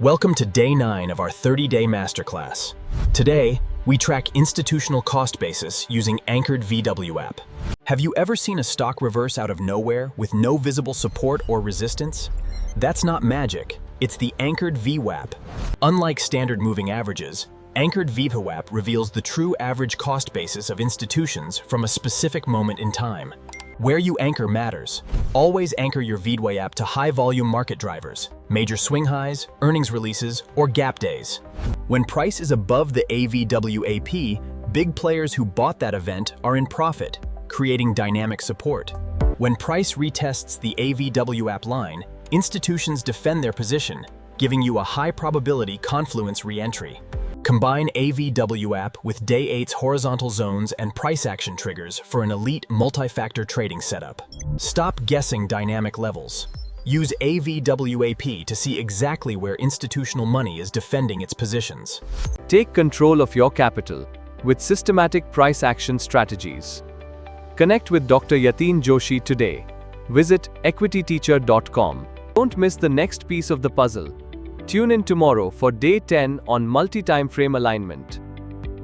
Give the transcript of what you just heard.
Welcome to Day 9 of our 30-day masterclass. Today, we track institutional cost basis using Anchored VWAP. Have you ever seen a stock reverse out of nowhere with no visible support or resistance? That's not magic, it's the Anchored VWAP. Unlike standard moving averages, Anchored VWAP reveals the true average cost basis of institutions from a specific moment in time. Where you anchor matters. Always anchor your VWAP to high-volume market drivers, major swing highs, earnings releases, or gap days. When price is above the AVWAP, big players who bought that event are in profit, creating dynamic support. When price retests the AVWAP line, institutions defend their position, giving you a high-probability confluence re-entry. Combine AVWAP with Day 8's horizontal zones and price action triggers for an elite multi-factor trading setup. Stop guessing dynamic levels. Use AVWAP to see exactly where institutional money is defending its positions. Take control of your capital with systematic price action strategies. Connect with Dr. Yateen Joshi today. Visit equityteacher.com. Don't miss the next piece of the puzzle. Tune in tomorrow for Day 10 on multi-time frame alignment.